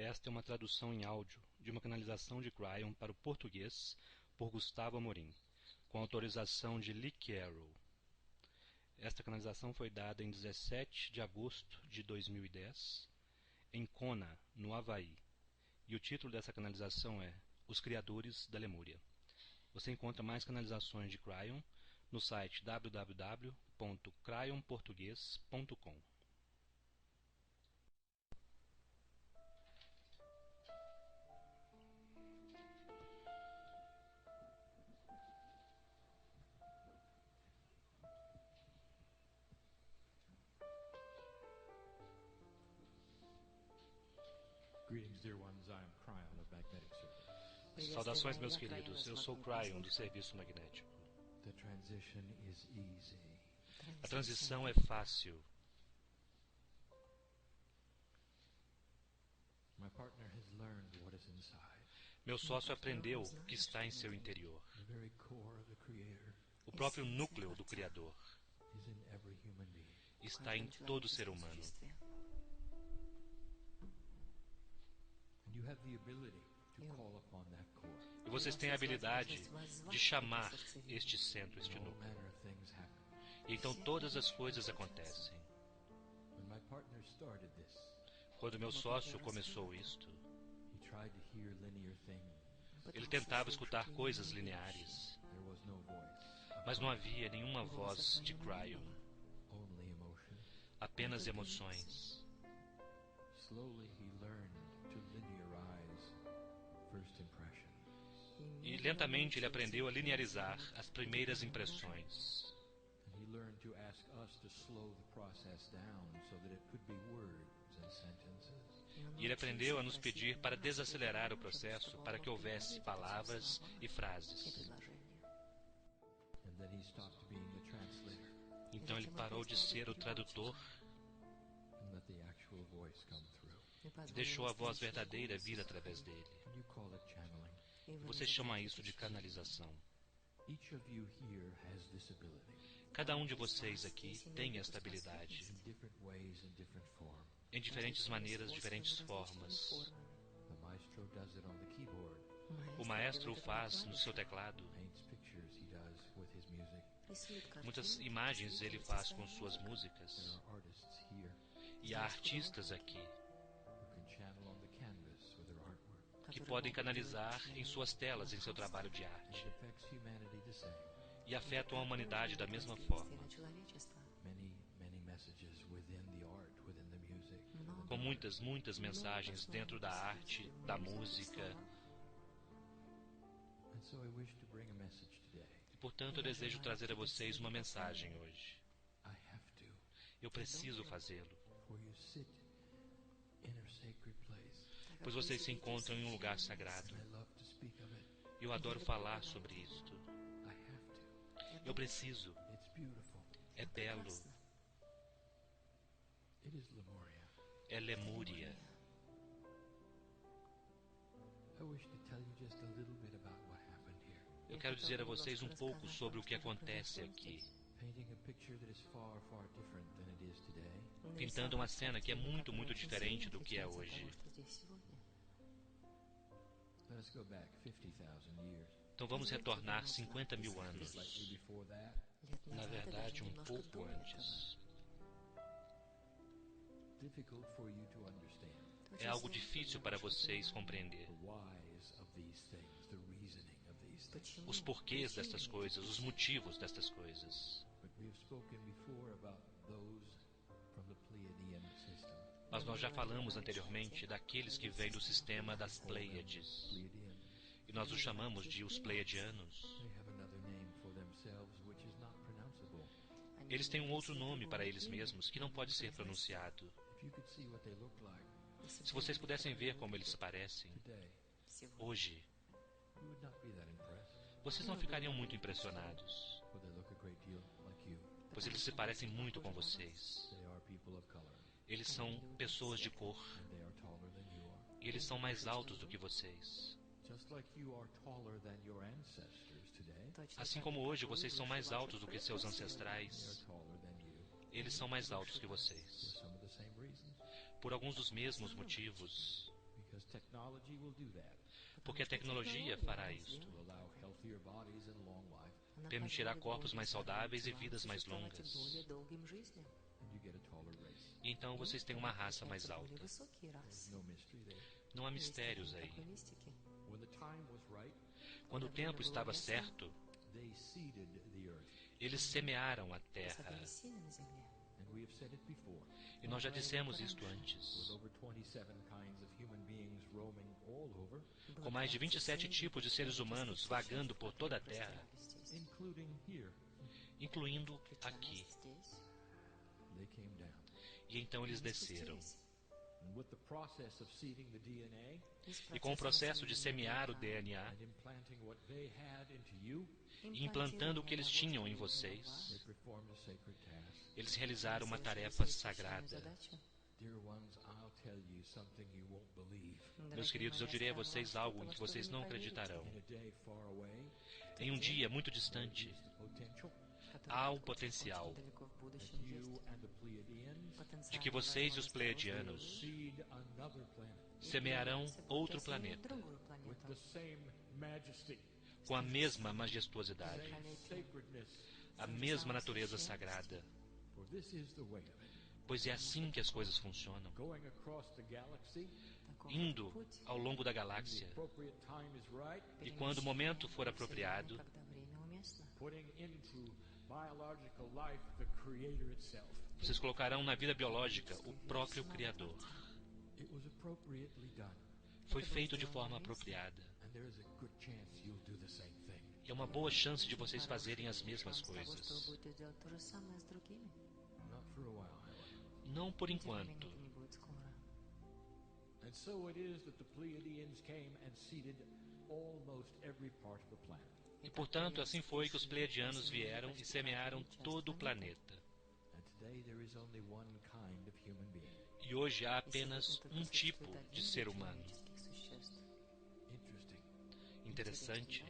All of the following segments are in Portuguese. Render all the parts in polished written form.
Esta é uma tradução em áudio de uma canalização de Cryon para o português por Gustavo Amorim, com autorização de Lee Carroll. Esta canalização foi dada em 17 de agosto de 2010, em Kona, no Havaí, e o título dessa canalização é Os Criadores da Lemúria. Você encontra mais canalizações de Cryon no site www.cryonportugues.com. Saudações, meus queridos. Eu sou Cryon, do Serviço Magnético. A transição é fácil. Meu sócio aprendeu o que está em seu interior. O próprio núcleo do Criador está em todo ser humano. E vocês têm a habilidade de chamar este centro, este núcleo. E então todas as coisas acontecem. Quando meu sócio começou isto, ele tentava escutar coisas lineares, mas não havia nenhuma voz de Cryon, apenas emoções. E lentamente ele aprendeu a linearizar as primeiras impressões. E ele aprendeu a nos pedir para desacelerar o processo para que houvesse palavras e frases. Então ele parou de ser o tradutor e deixou a voz verdadeira vir através dele. Vocês chamam isso de canalização. Cada um de vocês aqui tem esta habilidade, em diferentes maneiras, diferentes formas. O maestro o faz no seu teclado. Muitas imagens ele faz com suas músicas. E há artistas aqui que podem canalizar em suas telas, em seu trabalho de arte. E afetam a humanidade da mesma forma. Com muitas mensagens dentro da arte, da música. E, portanto, eu desejo trazer a vocês uma mensagem hoje. Eu preciso fazê-lo, pois vocês se encontram em um lugar sagrado. Eu adoro falar sobre isto. Eu preciso. É belo. É Lemúria. Eu quero dizer a vocês um pouco sobre o que acontece aqui. Pintando uma cena que é muito diferente do que é hoje. Então vamos retornar 50 mil anos. Na verdade, um pouco antes. É algo difícil para vocês compreender. Os porquês destas coisas, os motivos destas coisas. Mas nós já falamos anteriormente daqueles que vêm do sistema das Pleiades. E nós os chamamos de os Pleiadianos. Eles têm um outro nome para eles mesmos que não pode ser pronunciado. Se vocês pudessem ver como eles parecem hoje, vocês não ficariam muito impressionados, pois eles se parecem muito com vocês. Eles são pessoas de cor, e eles são mais altos do que vocês. Assim como hoje vocês são mais altos do que seus ancestrais, eles são mais altos que vocês. Por alguns dos mesmos motivos, Porque a tecnologia fará isto. Permitirá corpos mais saudáveis e vidas mais longas. E então vocês têm uma raça mais alta. Não há mistérios aí. Quando o tempo estava certo, eles semearam a terra. E nós já dissemos isto antes. Com mais de 27 tipos de seres humanos vagando por toda a terra, incluindo aqui. E então eles desceram. E com o processo de semear o DNA e implantando o que eles tinham em vocês, eles realizaram uma tarefa sagrada. Meus queridos, eu direi a vocês algo em que vocês não acreditarão. Em um dia muito distante, há um potencial de que vocês e os Pleiadianos semearão outro planeta com a mesma majestuosidade, a mesma natureza sagrada, pois é assim que as coisas funcionam. Indo ao longo da galáxia, e quando o momento for apropriado, vocês colocarão na vida biológica o próprio Criador. Foi feito de forma apropriada. E é uma boa chance de vocês fazerem as mesmas coisas. Não por enquanto. E portanto, assim foi que os Pleiadianos vieram e semearam todo o planeta. E hoje há apenas um tipo de ser humano. Interessante.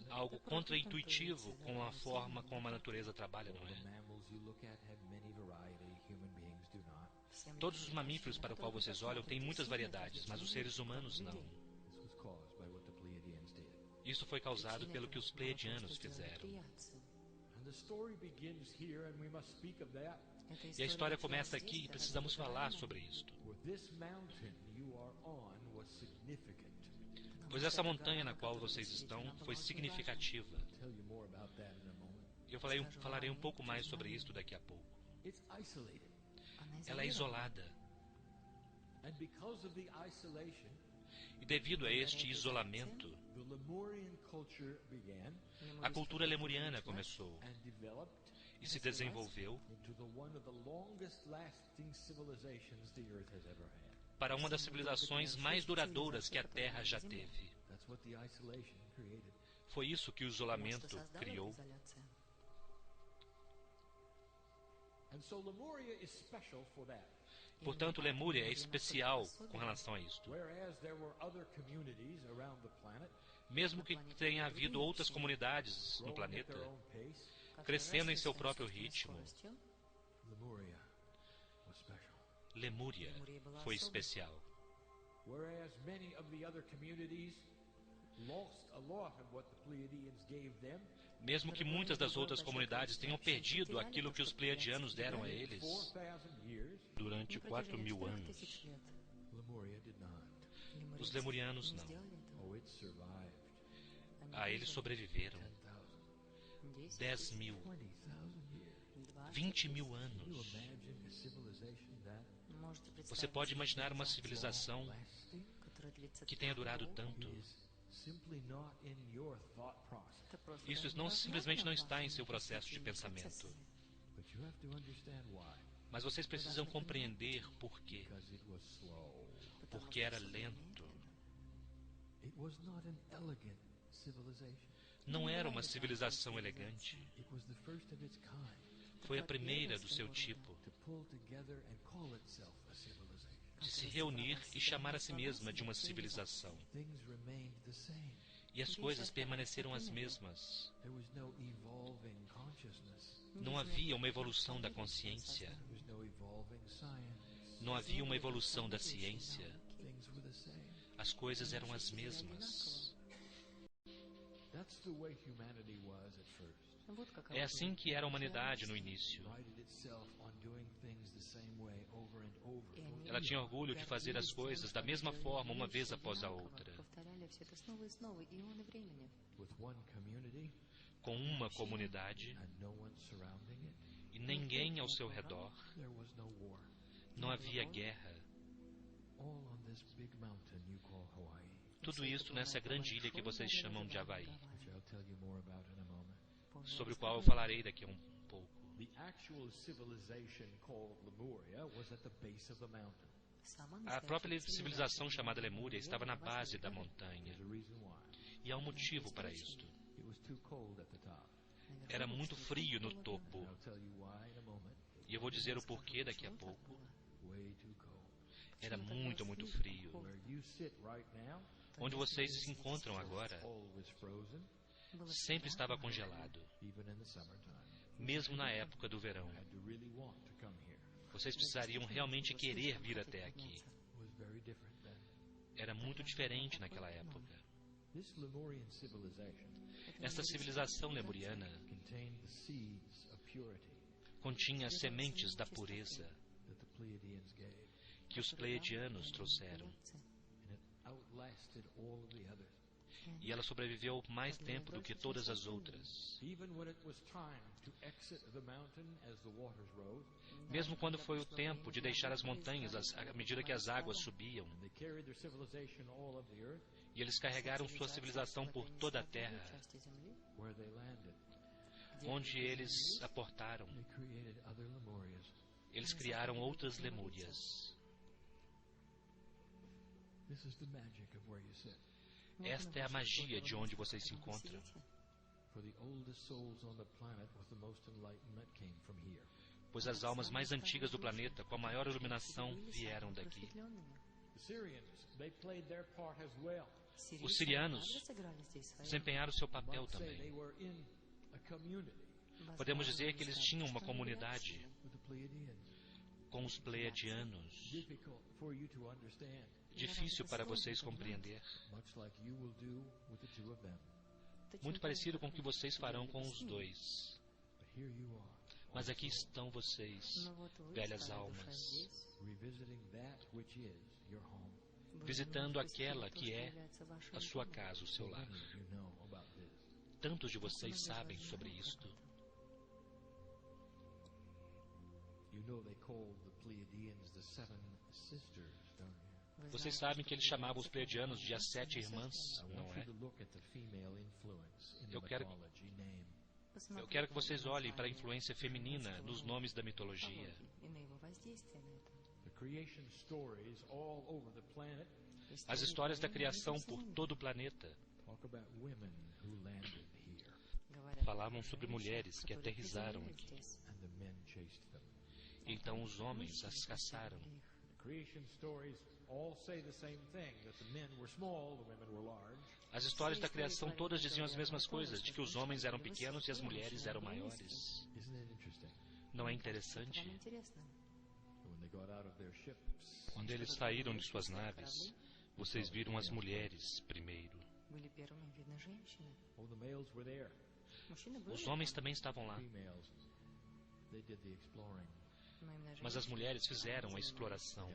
Algo contra-intuitivo com a forma como a natureza trabalha, não é? Todos os mamíferos para o qual vocês olham têm muitas variedades, mas os seres humanos não. Isso foi causado pelo que os Pleiadianos fizeram. E a história começa aqui e precisamos falar sobre isto. Pois essa montanha na qual vocês estão foi significativa. E eu falarei um pouco mais sobre isso daqui a pouco. Ela é isolada. E devido a este isolamento, a cultura lemuriana começou e se desenvolveu para uma das civilizações mais duradouras que a Terra já teve. Foi isso que o isolamento criou. Portanto, Lemúria é especial com relação a isto. Mesmo que tenha havido outras comunidades no planeta, crescendo em seu próprio ritmo, Lemúria foi especial. Mesmo que muitas das outras comunidades tenham perdido aquilo que os Pleiadianos deram a eles durante 4.000 anos, os Lemurianos não. Eles sobreviveram 10.000, 20.000 anos. Você pode imaginar uma civilização que tenha durado tanto? Isso simplesmente não está em seu processo de pensamento. Mas vocês precisam compreender por quê. Porque era lento. Não era uma civilização elegante. Foi a primeira do seu tipo de se reunir e chamar a si mesma de uma civilização. E as coisas permaneceram as mesmas. Não havia uma evolução da consciência. Não havia uma evolução da ciência. As coisas eram as mesmas. É assim que era a humanidade no início. Ela tinha orgulho de fazer as coisas da mesma forma uma vez após a outra. Com uma comunidade e ninguém ao seu redor, não havia guerra. Tudo isso nessa grande ilha que vocês chamam de Havaí, sobre o qual eu falarei daqui a um pouco. A própria civilização chamada Lemúria estava na base da montanha. E há um motivo para isto. Era muito frio no topo. E eu vou dizer o porquê daqui a pouco. Era muito, muito frio. Onde vocês se encontram agora, sempre estava congelado, mesmo na época do verão. Vocês precisariam realmente querer vir até aqui. Era muito diferente naquela época. Esta civilização lemuriana continha as sementes da pureza que os pleiadianos trouxeram. E ela sobreviveu mais tempo do que todas as outras. Mesmo quando foi o tempo de deixar as montanhas à medida que as águas subiam, e eles carregaram sua civilização por toda a terra, onde eles aportaram, eles criaram outras Lemúrias. Esta é a magia de onde vocês se encontram. Pois as almas mais antigas do planeta, com a maior iluminação, vieram daqui. Os sirianos desempenharam seu papel também. Podemos dizer que eles tinham uma comunidade com os pleiadianos. Difícil para vocês compreender. Muito parecido com o que vocês farão com os dois. Mas aqui estão vocês, velhas almas, visitando aquela que é a sua casa, o seu lar. Tantos de vocês sabem sobre isto. Vocês sabem que eles chamavam os pleiadianos de as 7 irmãs, não é? Eu quero que vocês olhem para a influência feminina nos nomes da mitologia. As histórias da criação por todo o planeta falavam sobre mulheres que aterrizaram aqui. Então os homens as caçaram. As histórias da criação todas diziam as mesmas coisas, de que os homens eram pequenos e as mulheres eram maiores. Não é interessante? Quando eles saíram de suas naves, vocês viram as mulheres primeiro. Os homens também estavam lá. Mas as mulheres fizeram a exploração.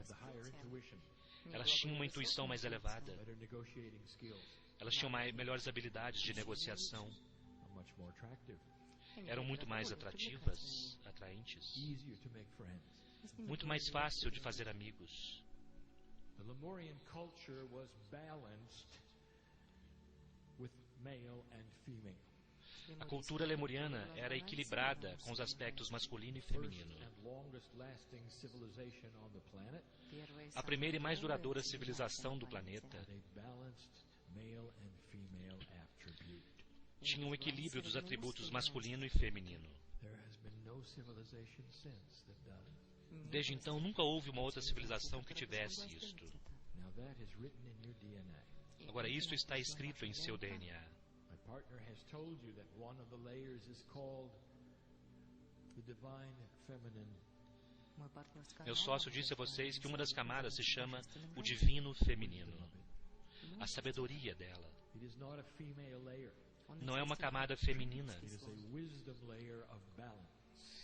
Elas tinham uma intuição mais elevada. Elas tinham melhores habilidades de negociação. Eram muito mais atrativas, atraentes. Muito mais fácil de fazer amigos. The Lemurian culture was balanced with male and female. A cultura lemuriana era equilibrada com os aspectos masculino e feminino. A primeira e mais duradoura civilização do planeta tinha um equilíbrio dos atributos masculino e feminino. Desde então, nunca houve uma outra civilização que tivesse isto. Agora, isto está escrito em seu DNA. My partner has told you that one of the layers is called the divine feminine Meu sócio disse a vocês que uma das camadas se chama o divino feminino. A sabedoria dela. It is not a female layer. Não é uma camada feminina. It is a wisdom layer of balance.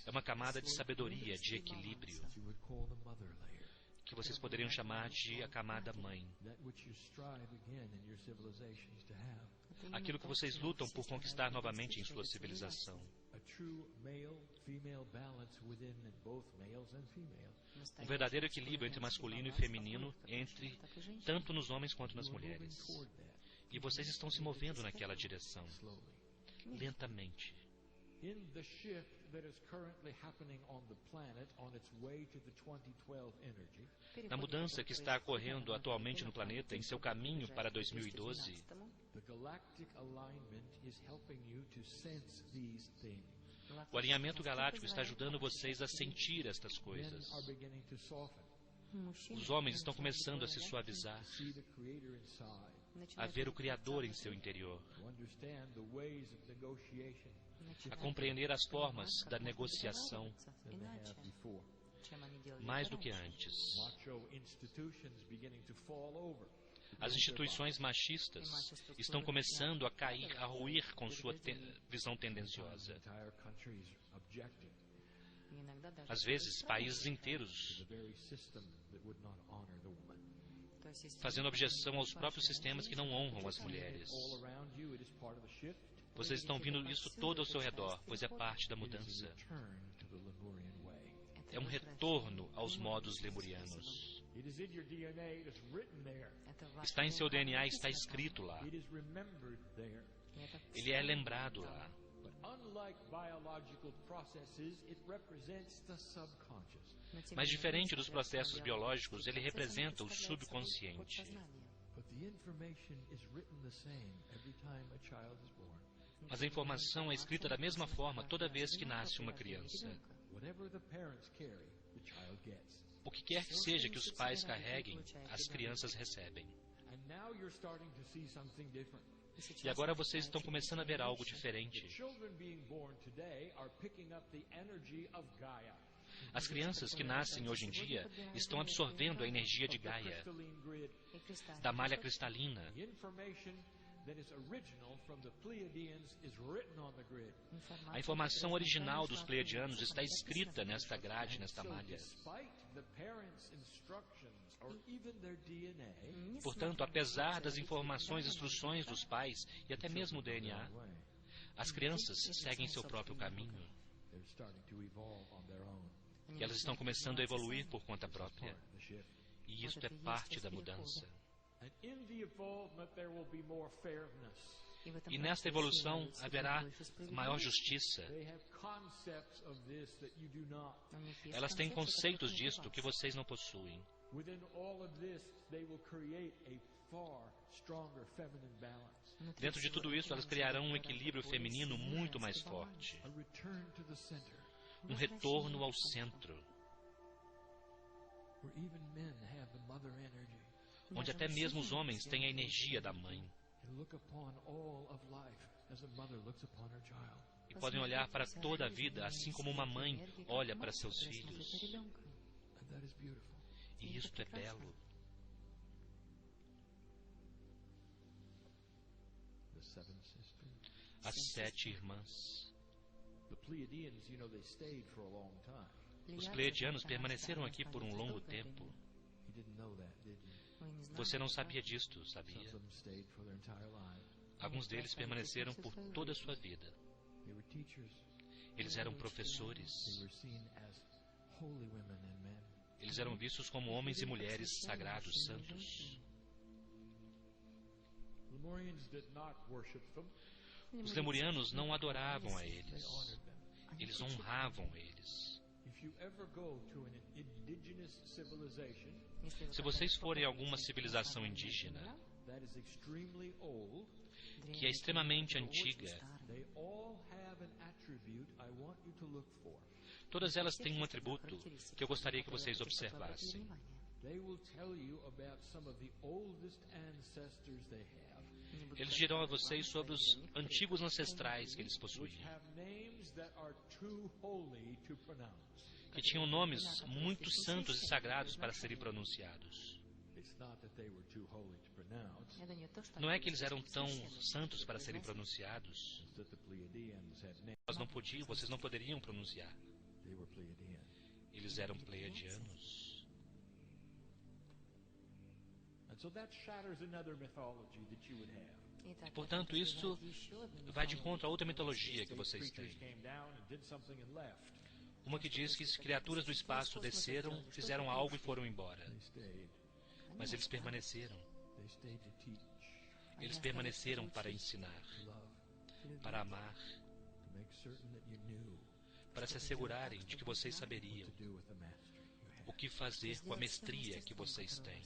É uma camada de sabedoria, de equilíbrio, You would call the mother layer. que vocês poderiam chamar de a camada mãe. That which you strive again in your civilizations to have. Aquilo que vocês lutam por conquistar novamente em sua civilização. A true male-female balance within both males and females. Um verdadeiro equilíbrio entre masculino e feminino, entre tanto nos homens quanto nas mulheres. Toward that, E vocês estão se movendo naquela direção, slowly. lentamente. In the shift that is currently happening on the planet on its way to the 2012 energy, Na mudança que está ocorrendo atualmente no planeta, em seu caminho para 2012, the galactic alignment is helping you to sense these things. o alinhamento galáctico está ajudando vocês a sentir estas Men coisas. are beginning to soften, Os homens estão começando a se suavizar, to see the Creator inside, a ver o Criador em seu interior, to understand the ways of negotiation a compreender as formas da negociação than they have before. mais do que antes. Macho institutions beginning to fall over. As instituições machistas estão começando a cair, a ruir com sua visão tendenciosa. Entire countries objecting Às vezes, países inteiros to the very system that would not honor the woman. fazendo objeção aos próprios sistemas que não honram as mulheres. All around you, it is part of the shift. Vocês estão vendo isso todo ao seu redor, pois é parte da It is a mudança. return to the Lemurian way. É um retorno aos modos lemurianos. It is in your DNA. It is written there. Está em seu DNA, está escrito lá. It is remembered there. Ele é lembrado lá. But unlike biological processes, it represents the subconscious. Mas diferente dos processos biológicos, ele representa o subconsciente. But the information is written the same every time a child is born. Mas a informação é escrita da mesma forma toda vez que nasce uma criança. Whatever the parents carry, the child gets. O que quer que seja que os pais carreguem, as crianças recebem. And now you're starting to see something different. E agora vocês estão começando a ver algo diferente. Children being born today are picking up the energy of Gaia. As crianças que nascem hoje em dia estão absorvendo a energia de Gaia, Crystalline grid. da malha cristalina. The information that is original from the Pleiadians is written on the grid. A informação original dos pleiadianos está escrita nesta grade, nesta So malha. despite the parents' instructions or even their DNA, Portanto, apesar das informações e instruções dos pais e até mesmo o DNA, as crianças seguem seu próprio caminho they're starting to evolve on their own. e elas estão começando a evoluir por conta própria. Part of the shift. E isto é parte da mudança. And in the evolvement there will be more fairness. E nesta evolução haverá maior justiça. They have concepts of this that you do not. Elas têm conceitos disto que vocês não possuem. Within all of this, they will create a far stronger feminine balance. Dentro de tudo isso, elas criarão um equilíbrio feminino muito mais forte. A return to the center, Um retorno ao centro, where even men have the mother energy onde até mesmo os homens têm a energia da mãe and look upon all of life as a mother looks upon her child. e podem olhar para toda a vida assim como uma mãe olha para seus filhos. And that is beautiful. E isto é belo. The seven sisters. As 7 irmãs. The Pleiadians, you know, they stayed for a long time. Os pleiadianos permaneceram aqui por um longo tempo. You didn't know that, did you? Você não sabia disto, Some sabia? of them stayed for their entire life. Alguns deles permaneceram por toda a sua vida. They were teachers. Eles eram They professores. were seen as holy women and men. Eles eram vistos como homens e mulheres sagrados, santos. Lemurians did not worship them. Os lemurianos não adoravam a They eles. honored them. Eles honravam eles. If you ever go to an indigenous civilization Se vocês forem a alguma civilização indígena, that is extremely old, que é extremamente antiga, they all have an attribute I want you to look for. todas elas têm um atributo que eu gostaria que vocês observassem. They will tell you about some of the oldest ancestors they have, Eles dirão a vocês sobre os antigos ancestrais que eles which possuíam, have names that are too holy to pronounce. que tinham nomes muito santos e sagrados para serem pronunciados. Não é que eles eram tão santos para serem pronunciados. Vocês não poderiam pronunciar. Eles eram pleiadianos. Portanto, isso vai de encontro a outra mitologia que vocês têm. Uma que diz que criaturas do espaço desceram, fizeram algo e foram embora. Mas eles permaneceram. Eles permaneceram para ensinar, para amar, para se assegurarem de que vocês saberiam o que fazer com a mestria que vocês têm.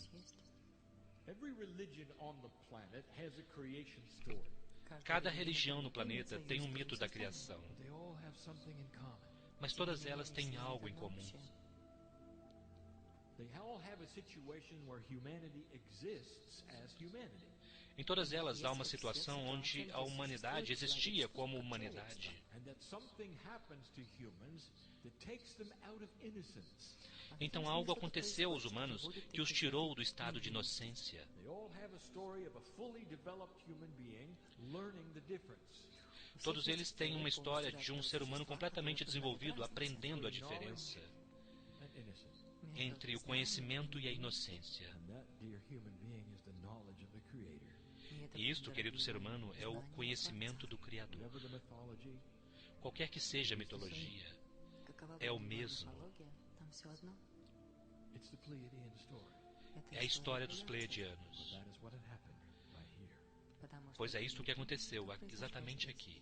Cada religião no planeta tem um mito da criação, mas todas elas têm algo em comum. Em todas elas há uma situação onde a humanidade existia como humanidade. Então algo aconteceu aos humanos que os tirou do estado de inocência. Todos eles têm uma história de um ser humano completamente desenvolvido, aprendendo a diferença entre o conhecimento e a inocência. E isto, querido ser humano, é o conhecimento do Criador. Qualquer que seja a mitologia, é o mesmo. É a história dos Pleiadianos. Pois é isto que aconteceu exatamente aqui.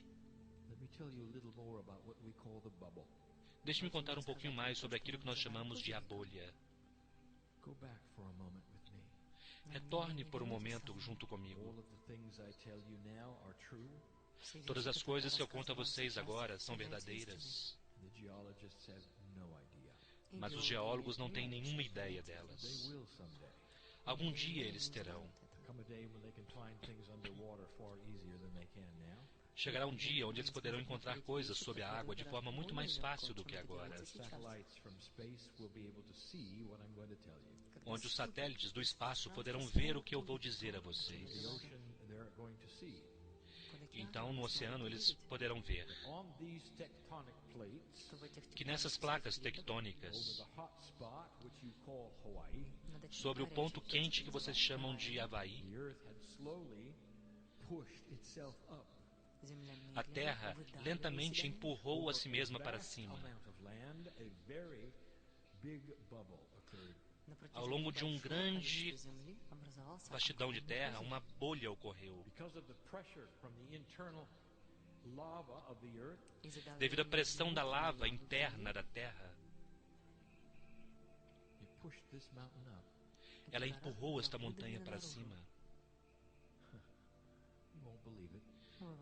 Deixe-me contar um pouquinho mais sobre aquilo que nós chamamos de a bolha. Retorne por um momento junto comigo. Todas as coisas que eu conto a vocês agora são verdadeiras, mas os geólogos não têm nenhuma ideia delas. Algum dia eles terão. Chegará um dia onde eles poderão encontrar coisas sob a água de forma muito mais fácil do que agora. Onde os satélites do espaço poderão ver o que eu vou dizer a vocês. Então, no oceano, eles poderão ver que nessas placas tectônicas, sobre o ponto quente que vocês chamam de Havaí, a Terra lentamente empurrou a si mesma para cima. Ao longo de um grande vastidão de terra, uma bolha ocorreu. Devido à pressão da lava interna da Terra, ela empurrou esta montanha para cima.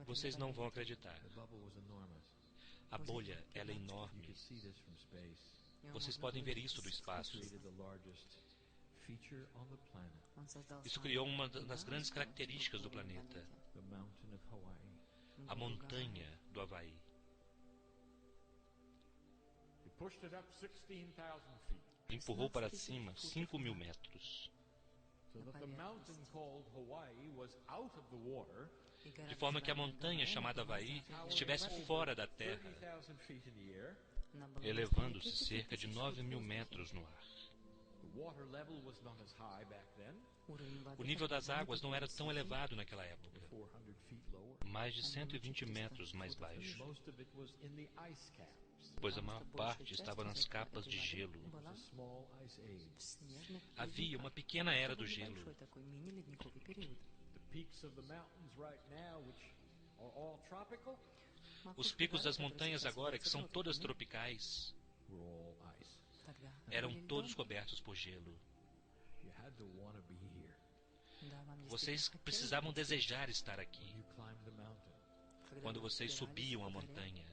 Vocês não vão acreditar. A bolha, ela é enorme. Vocês podem ver isso do espaço. Isso criou uma das grandes características do planeta, a montanha do Havaí. Empurrou para cima 5.000 metros. De forma que a montanha chamada Havaí estivesse fora da terra, elevando-se cerca de 9.000 metros no ar. O nível das águas não era tão elevado naquela época, mais de 120 metros mais baixo, pois a maior parte estava nas capas de gelo. Havia uma pequena era do gelo. Os picos das montanhas agora, que são todas tropicais, eram todos cobertos por gelo. Vocês precisavam desejar estar aqui. Quando vocês subiam a montanha,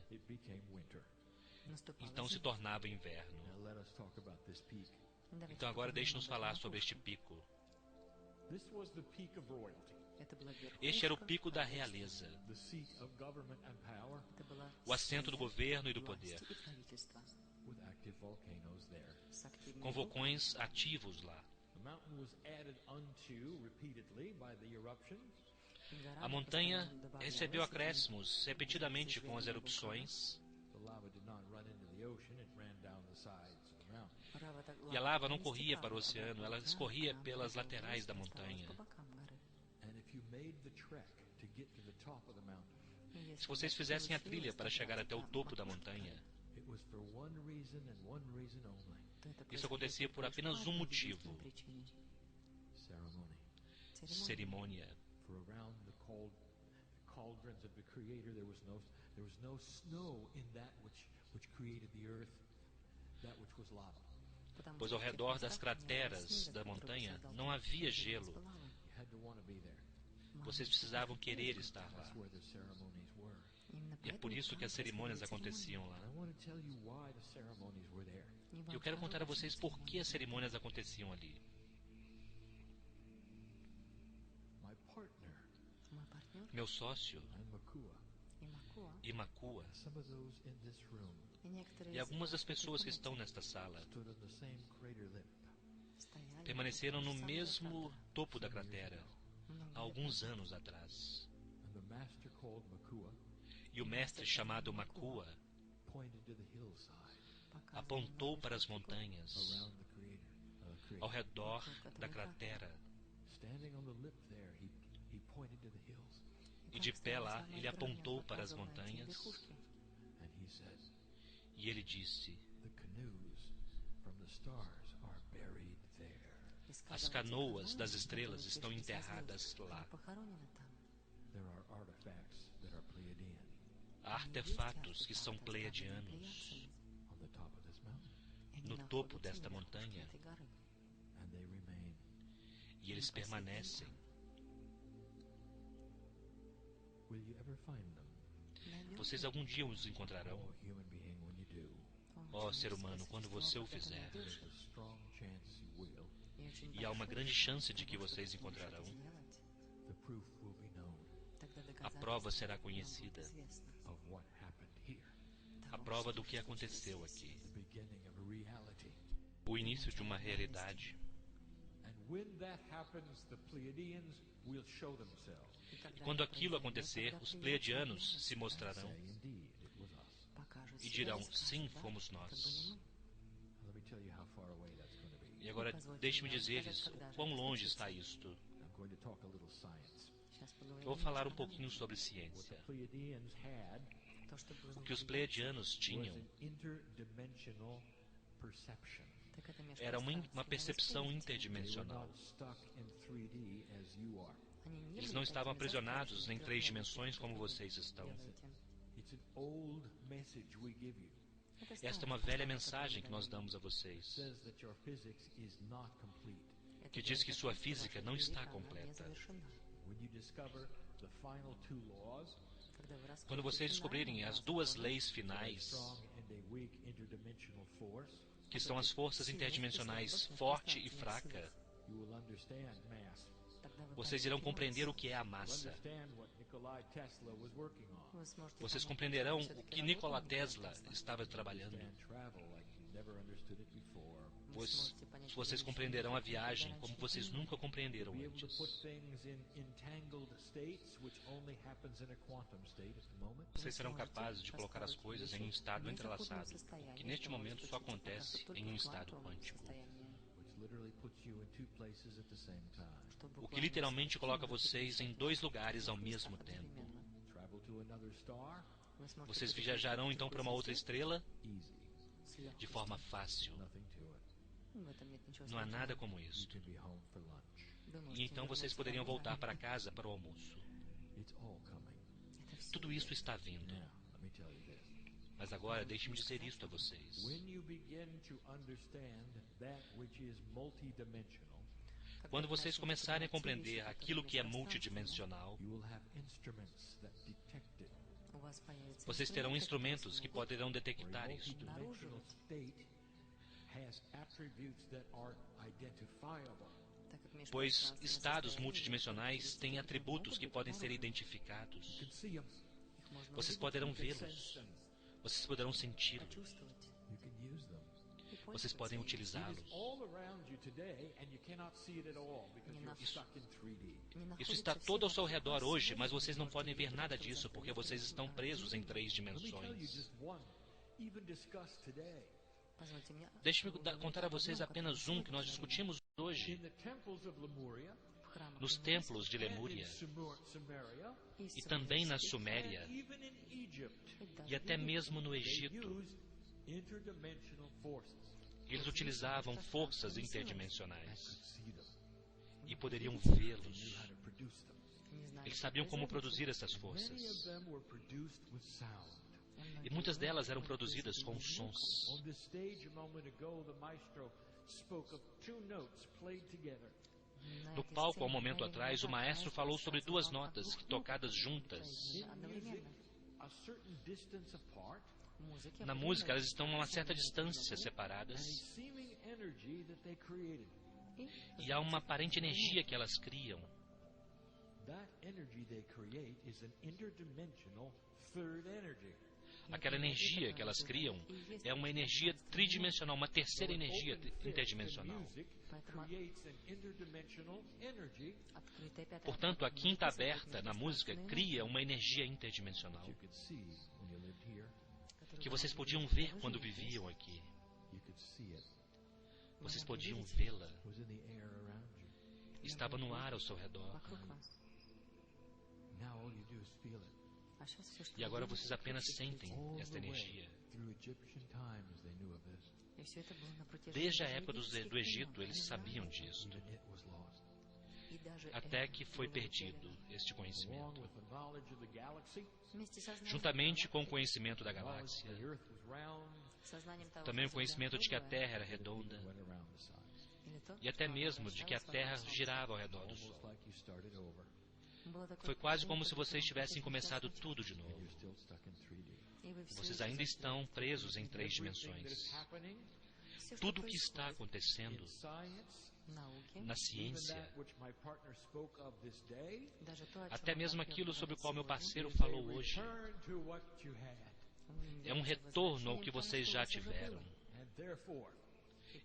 então se tornava inverno. Então agora deixe-nos falar sobre este pico. Este era o pico da realeza, o assento do governo e do poder. with active volcanoes there. com vulcões ativos lá. The mountain was added unto repeatedly by the eruptions. A montanha recebeu acréscimos repetidamente com as erupções, The lava did not run into the ocean, it ran down the sides of the mountain. e a lava não corria para o oceano, ela escorria pelas laterais da montanha. And if you made the trek to get to the top of the mountain, Se vocês fizessem a trilha para chegar até o topo da montanha, it was for one reason and one reason only. isso acontecia por apenas um motivo: Ceremony. cerimônia. For around the cauldrons of the Creator, there was no snow in that which created the earth, that which was lava. Pois ao redor das crateras da montanha não havia gelo. You had to want to be there. Vocês precisavam querer estar lá. That's where the ceremonies were. E é por isso que as cerimônias aconteciam lá. And I want to tell you why the ceremonies were there. E eu quero contar a vocês por que as cerimônias aconteciam ali. My partner, Meu sócio, Makua, Imakua, some of those in this room e algumas das pessoas que estão nesta sala stood on the same crater lip permaneceram no mesmo topo da cratera há alguns anos atrás. and the master called Makua E o mestre chamado Makua pointed to the hillside apontou para as montanhas around the crater. ao redor da cratera. Standing on the lip there, he pointed to the hills E de pé lá, ele apontou para as montanhas and he said, e ele disse: the canoes from the stars are buried there. as canoas das estrelas estão enterradas lá. There are artifacts that are Pleiadian Há artefatos que são pleiadianos on the top of this mountain, no topo desta montanha, and they remain. e eles permanecem. Will you ever find them? Vocês algum dia os encontrarão. Oh, human being, when you do, Ó ser humano, quando você o fizer. there's a strong chance you will. E há uma grande chance de que vocês encontrarão. The proof will be known A prova será conhecida. of what happened here, A prova do que aconteceu aqui. the beginning of a reality. O início de uma realidade. And when that happens, the Pleiadians will show themselves. E quando aquilo acontecer, os pleiadianos se mostrarão Say, indeed, it was us. e dirão: sim, fomos nós. Let me tell you how far away that's going to be. E agora deixe-me dizer-lhes o quão longe está isto. I'm going to talk a little science. Eu vou falar um pouquinho sobre What the ciência. Pleiadians had O que os pleiadianos was tinham an interdimensional perception. era uma percepção They were interdimensional. not stuck in 3D as you are. Eles não estavam aprisionados em 3 dimensões como vocês estão. It's an old message we give you. Esta é uma velha mensagem que nós damos a vocês, Says that your physics is not complete. que diz que sua física não está completa. When you discover the final two laws, Quando vocês descobrirem as 2 leis a finais, strong and a weak interdimensional force, que são as forças interdimensionais forte e fraca, you will understand mass. vocês irão compreender o que é a You'll massa. understand what Nikola Tesla was working on. Vocês compreenderão o que Nikola Tesla estava trabalhando. Understand travel like you never understood it before. Vocês compreenderão a viagem como vocês nunca compreenderam Be able to antes. put things in entangled states, which only happens in a quantum state at the moment. Vocês serão capazes de colocar as coisas em um estado entrelaçado, que neste momento só acontece em um estado quântico, Which literally puts you in two places at the same time. o que literalmente coloca vocês em 2 lugares ao mesmo tempo. Travel to another star, Vocês viajarão então para uma outra estrela easy, de forma fácil. nothing to it. Não há nada como You isso. can be home for lunch. E então vocês poderiam voltar para casa para o almoço. It's all coming. Tudo isso está vindo. Now, let me tell you this. Mas agora deixe-me dizer isto a vocês. When you begin to understand that which is multidimensional, Quando vocês começarem a compreender aquilo que é multidimensional, you will have instruments that detect it. vocês terão instrumentos que poderão For a detectar isto. multidimensional state has attributes that are identifiable. Pois estados multidimensionais têm atributos que podem ser identificados. You can see them. Vocês poderão You can vê-los. sense them. Vocês poderão senti-los. You can use vocês podem It is utilizá-los. all around you today, and you cannot see it at all because you're stuck in 3D. Isso está todo ao seu redor hoje, mas vocês não podem ver nada disso, porque vocês estão presos em 3 Let me tell you dimensões. just one, even discussed today. Deixe-me contar a vocês apenas um que nós discutimos In hoje. the temples of Lemuria, Nos templos de and in Lemúria, Samaria, e também na Suméria, and even in Egypt, e até mesmo no they Egito, used interdimensional forces. eles utilizavam forças I interdimensionais could see them. e poderiam They vê-los. knew how to produce them. Eles sabiam como produzir essas Many of forças. them were produced with sound. E muitas delas eram produzidas com sons. On this stage a moment ago, the maestro spoke of 2 notes played together. No palco, há um momento atrás, o maestro falou sobre 2 notas que, tocadas juntas. In music, a certain distance apart, Na música, elas estão a uma certa distância and a separadas. seeming energy that they created. E há uma aparente energia que elas criam. That energy they create is an interdimensional third energy. Aquela energia que elas criam é uma energia tridimensional, uma terceira energia interdimensional. Music creates an interdimensional energy Portanto, a quinta aberta na música cria uma energia interdimensional you could see when you lived here. que vocês podiam ver quando viviam aqui. You could see it. Vocês podiam vê-la. It was in the air around you. Estava no ar ao seu redor. Now all you do is feel it. E agora vocês apenas sentem All esta the way energia. through Egyptian times they knew of this. Desde a época do Egito, eles sabiam disso. Even it was lost. Até que foi perdido este Along conhecimento. with the knowledge of the galaxy, Juntamente com o conhecimento da knowledge galáxia, the earth was round, também o conhecimento de que a Terra era redonda, went around the sides. e até mesmo de que a Terra girava ao redor do Sol. Almost like you started over. Foi quase como se vocês tivessem começado tudo de And novo. you're still stuck in 3D. Vocês ainda estão presos em 3 Everything that is dimensões. happening Tudo o que está acontecendo in science, na even ciência, that which my partner spoke of this day, até mesmo aquilo sobre o qual meu parceiro falou hoje, return to what you had. é um retorno ao que vocês já tiveram. And therefore,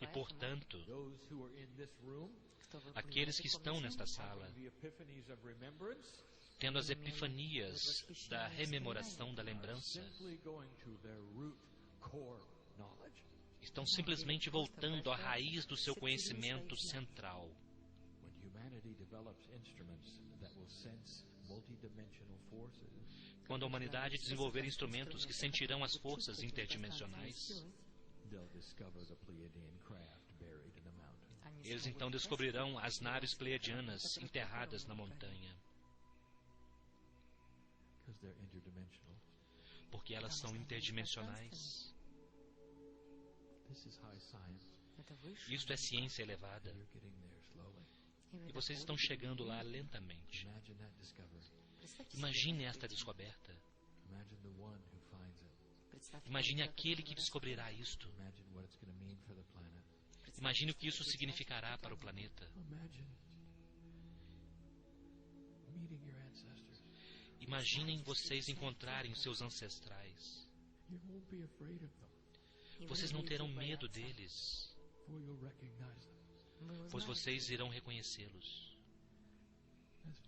E, portanto, those who are in this room, aqueles que estão nesta sala, the epiphanies of remembrance, tendo as epifanias da rememoração da lembrança, simply going to their root core knowledge. estão simplesmente voltando à raiz do seu conhecimento central. When humanity develops instruments that will sense multidimensional forces, Quando a humanidade desenvolver instrumentos que sentirão as forças interdimensionais, they'll discover the Pleiadian craft buried in the mountain. eles então descobrirão as naves pleiadianas enterradas na montanha, Because they're interdimensional. porque elas são interdimensionais. This is high science. Isto é ciência elevada, You're getting there slowly. e vocês estão chegando lá lentamente. Imagine that discovery. Imagine esta descoberta. Imagine the one who finds it. Imagine aquele que descobrirá isto. Imagine what it's going to mean for the planet. Imagine o que isso significará para o planeta. Imagine meeting your ancestors. Imaginem vocês encontrarem seus ancestrais. You won't be afraid of them, Vocês não terão medo deles, for you'll recognize them pois vocês irão reconhecê-los, as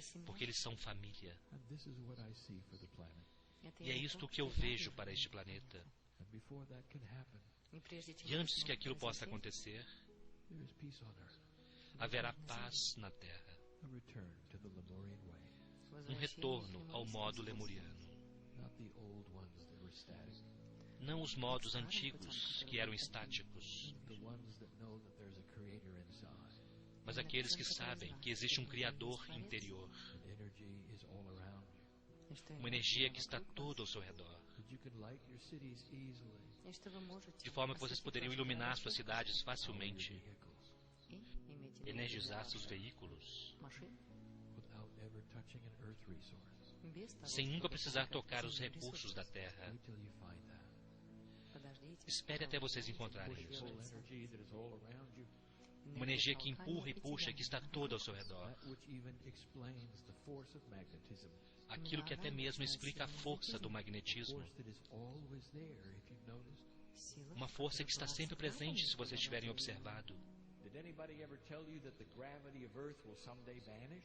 family. porque eles são família. And this is what I see for the planet. E é isto que eu vejo para este planeta. And before that can happen, E antes que aquilo possa acontecer, there is peace on earth. haverá paz na Terra, A return to the Lemurian way. um retorno ao modo lemuriano. Not the old ones that were static. Não os modos antigos que eram estáticos, The ones that know that there's a creator inside. mas aqueles que sabem que existe um Criador interior, And energy is all around you. uma energia que está toda ao seu redor, That you can light your cities easily. de forma que vocês poderiam iluminar suas cidades facilmente, Vehicles. energizar seus veículos, Without ever touching an earth resource. sem nunca precisar tocar os recursos da Terra. Wait till you find that. Espere até vocês encontrarem isso. Push-pull energy that is all around you. Uma energia que empurra e puxa, que está toda ao seu redor. That which even explains the force of magnetism. Aquilo que até mesmo explica a força do magnetismo. Force that is always there, if you've noticed. Uma força que está sempre presente se vocês tiverem observado. Did anybody ever tell you that the gravity of Earth will someday vanish?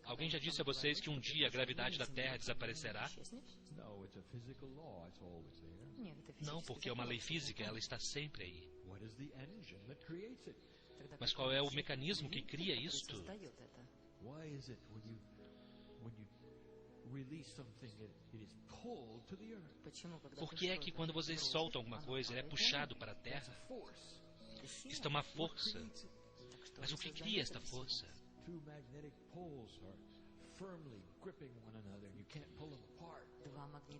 Alguém já disse a vocês que um dia a gravidade da Terra desaparecerá? No, it's a physical law. It's always there. Não, porque é uma lei física, ela está sempre aí. What is the engine that creates it? Mas qual é o mecanismo que cria isto? Why is it when you release something, it is pulled to the earth? Por que é que quando vocês soltam alguma coisa, ele é puxado para a That's Terra? a force. Isto é uma força. Mas o que cria esta força? Two magnetic poles are firmly gripping one another, and you can't pull them apart.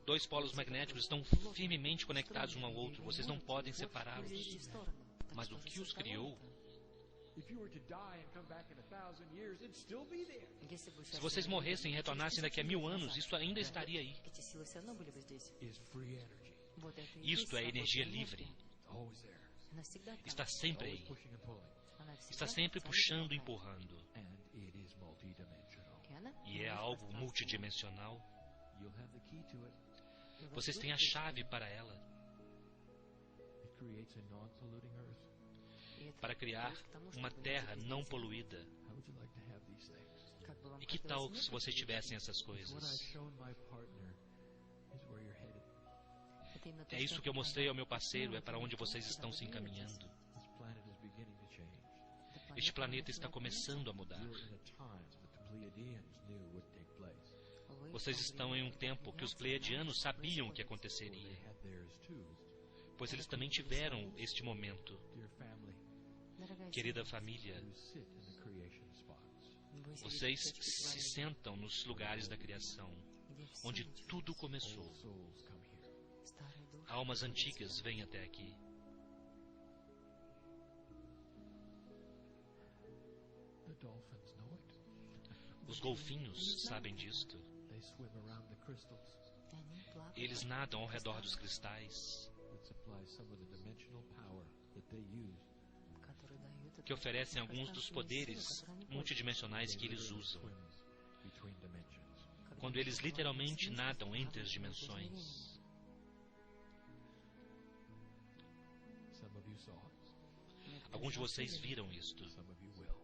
Dois polos magnéticos estão firmemente conectados um ao outro. Vocês não podem separá-los. Mas o que os criou? If you were to die and come back in 1,000 years, it'd still be there. Se vocês morressem e retornassem daqui a 1000 anos, isso ainda estaria aí. Is free energy. Isto é energia livre. Always there. Está sempre Always aí. pushing and pulling. Está sempre puxando e empurrando. And it is multidimensional. E é algo multidimensional. You'll have the key to it. Vocês têm a chave para ela. It creates a non-polluting earth. Para criar uma terra não poluída. How would you like to have these things? E que tal se vocês tivessem essas What I've coisas? shown my partner is where you're headed. É isso que eu mostrei ao meu parceiro, é para onde vocês estão se encaminhando. This planet is beginning to change. Este planeta está começando a mudar. You're in a time that the Pleiadians knew would take place. Vocês estão em um tempo que os pleiadianos sabiam o que They aconteceria, had theirs too. pois eles também tiveram este momento. Dear family, Querida família, you sit in the creation spots. vocês se sentam nos lugares da criação, onde tudo começou. Old souls come here. Almas antigas vêm até aqui. The dolphins know it. Os golfinhos sabem disto. They swim around the crystals Eles nadam ao redor dos cristais, that supply some of the dimensional power that they use. que oferecem alguns dos poderes multidimensionais que eles usam, Swims between dimensions. quando eles literalmente nadam entre as dimensões. Some of you saw it. Alguns de vocês viram isto. Some of you will.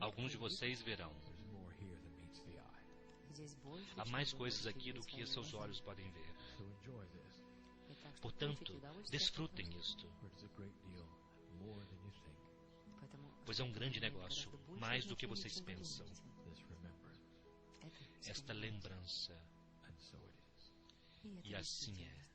Alguns de vocês verão. There's more here than meets the eye. Há mais coisas aqui do que seus olhos podem ver. So enjoy this. Portanto, desfrutem isto, For it's a great deal more than you think. pois é um grande negócio, mais do que vocês pensam. This remembrance. Esta lembrança. And so it is. E assim é.